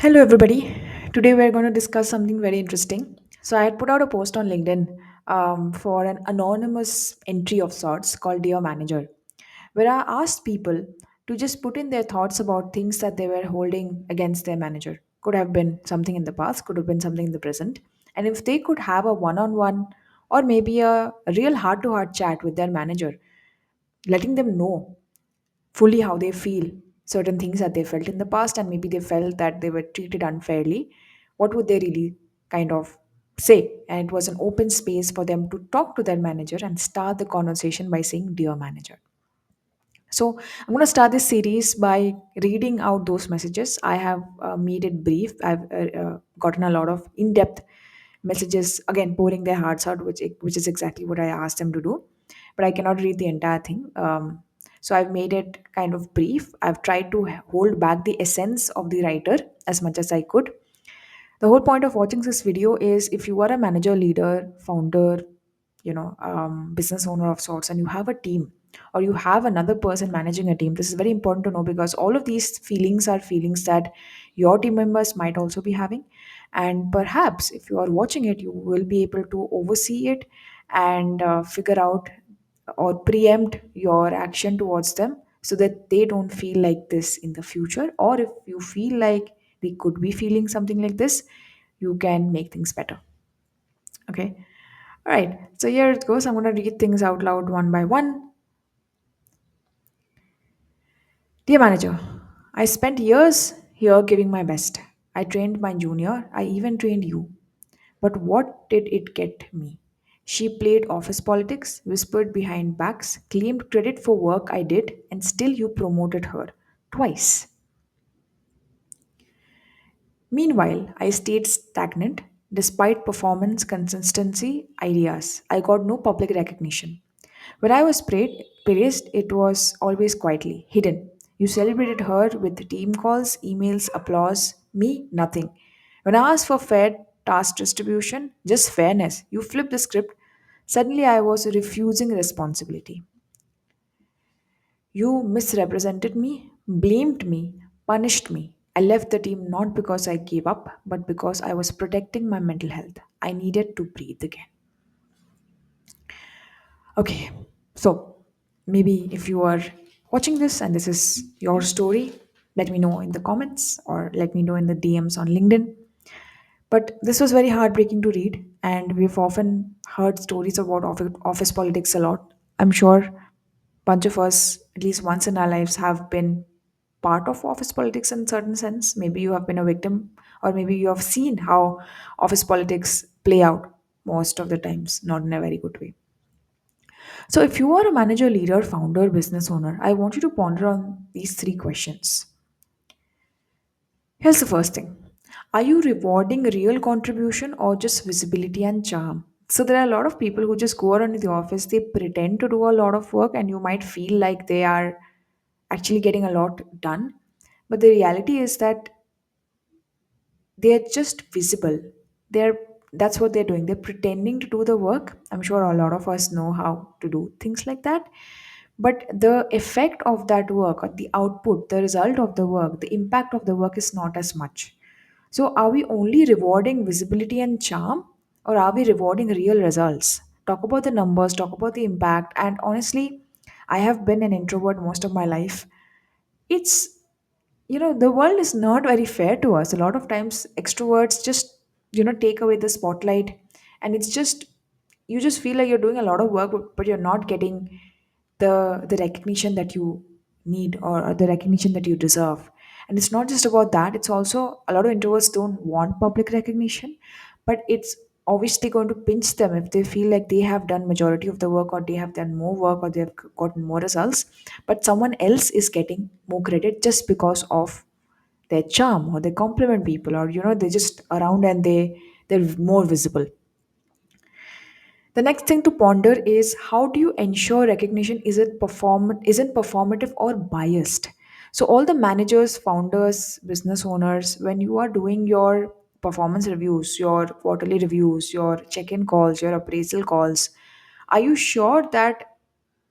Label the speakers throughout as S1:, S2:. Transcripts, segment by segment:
S1: Hello, everybody. Today we're going to discuss something very interesting. So, I had put out a post on LinkedIn for an anonymous entry of sorts called Dear Manager, where I asked people to just put in their thoughts about things that they were holding against their manager. Could have been something in the past, could have been something in the present. And if they could have a one on one or maybe a real heart to heart chat with their manager, letting them know fully how they feel, certain things that they felt in the past, and maybe they felt that they were treated unfairly, what would they really kind of say? And it was an open space for them to talk to their manager and start the conversation by saying, Dear Manager. So, I'm going to start this series by reading out those messages. I have made it brief. I've gotten a lot of in depth messages, again, pouring their hearts out, which is exactly what I asked them to do. But I cannot read the entire thing. So, I've made it kind of brief. I've tried to hold back the essence of the writer as much as I could. The whole point of watching this video is if you are a manager, leader, founder, business owner of sorts, and you have a team or you have another person managing a team, this is very important to know because all of these feelings are feelings that your team members might also be having. And perhaps if you are watching it, you will be able to oversee it and figure out or preempt your action towards them so that they don't feel like this in the future. Or if you feel like they could be feeling something like this, you can make things better. Okay. All right. So here it goes. I'm going to read things out loud one by one. Dear manager, I spent years here giving my best. I trained my junior. I even trained you. But what did it get me? She played office politics, whispered behind backs, claimed credit for work I did, and still you promoted her. Twice. Meanwhile, I stayed stagnant despite performance consistency ideas. I got no public recognition. When I was praised, it was always quietly, hidden. You celebrated her with team calls, emails, applause. Me, nothing. When I asked for fair task distribution, just fairness, you flipped the script. Suddenly, I was refusing responsibility. You misrepresented me, blamed me, punished me. I left the team not because I gave up, but because I was protecting my mental health. I needed to breathe again. Okay, so maybe if you are watching this and this is your story, let me know in the comments or let me know in the DMs on LinkedIn. But this was very heartbreaking to read, and we've often heard stories about office politics a lot. I'm sure bunch of us, at least once in our lives, have been part of office politics in certain sense. Maybe you have been a victim, or maybe you have seen how office politics play out most of the times, not in a very good way. So, if you are a manager, leader, founder, business owner, I want you to ponder on these three questions. Here's the first thing. Are you rewarding real contribution or just visibility and charm? So there are a lot of people who just go around in the office, they pretend to do a lot of work, and you might feel like they are actually getting a lot done. But the reality is that they're just visible. They're That's what they're doing. They're pretending to do the work. I'm sure a lot of us know how to do things like that. But the effect of that work, or the output, the result of the work, the impact of the work is not as much. So, are we only rewarding visibility and charm, or are we rewarding real results? Talk about the numbers, talk about the impact. And honestly, I have been an introvert most of my life. It's, the world is not very fair to us. A lot of times, extroverts just, take away the spotlight, and it's just, you just feel like you're doing a lot of work, but you're not getting the recognition that you need or the recognition that you deserve. And it's not just about that, it's also a lot of introverts don't want public recognition, but it's obviously going to pinch them if they feel like they have done majority of the work, or they have done more work, or they have gotten more results, but someone else is getting more credit just because of their charm, or they compliment people, or they're just around and they're more visible. The next thing to ponder is, how do you ensure recognition isn't performative or biased? So all the managers, founders, business owners, when you are doing your performance reviews, your quarterly reviews, your check-in calls, your appraisal calls, are you sure that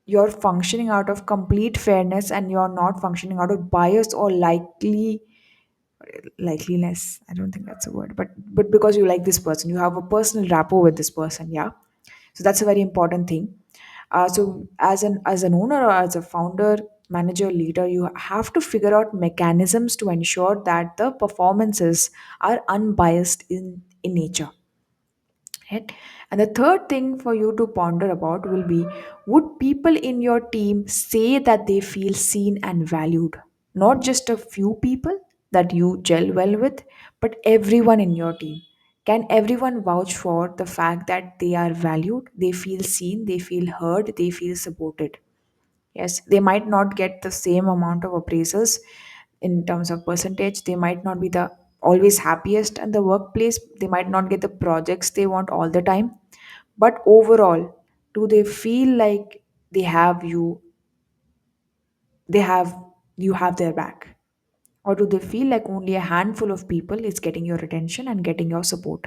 S1: you're functioning out of complete fairness and you're not functioning out of bias or likely likeliness, I don't think that's a word, but because you like this person, you have a personal rapport with this person. Yeah, so that's a very important thing. So as an owner or as a founder, manager, leader, you have to figure out mechanisms to ensure that the performances are unbiased in nature, right? And the third thing for you to ponder about will be, would people in your team say that they feel seen and valued? Not just a few people that you gel well with, but everyone in your team. Can everyone vouch for the fact that they are valued, they feel seen, they feel heard, they feel supported? Yes, they might not get the same amount of appraisals in terms of percentage. They might not be the always happiest in the workplace. They might not get the projects they want all the time. But overall, do they feel like they have you, they have you have their back? Or do they feel like only a handful of people is getting your attention and getting your support?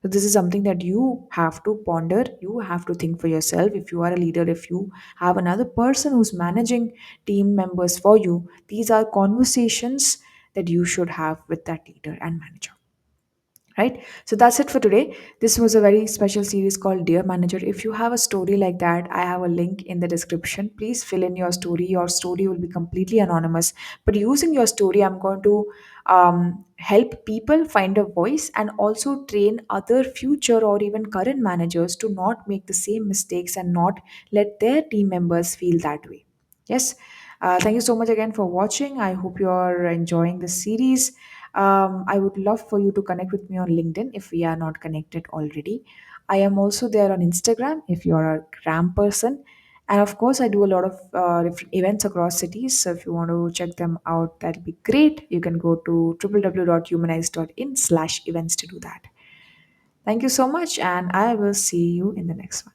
S1: So this is something that you have to ponder, you have to think for yourself. If you are a leader, if you have another person who's managing team members for you, these are conversations that you should have with that leader and manager, right? So that's it for today. This was a very special series called Dear Manager. If you have a story like that, I have a link in the description. Please fill in your story. Your story will be completely anonymous, but using your story, I'm going to help people find a voice and also train other future or even current managers to not make the same mistakes and not let their team members feel that way. Yes. Thank you so much again for watching. I hope you're enjoying this series. I would love for you to connect with me on LinkedIn if we are not connected already. I am also there on Instagram if you're a gram person. And of course, I do a lot of different events across cities. So if you want to check them out, that'll be great. You can go to www.humanize.in/events to do that. Thank you so much, and I will see you in the next one.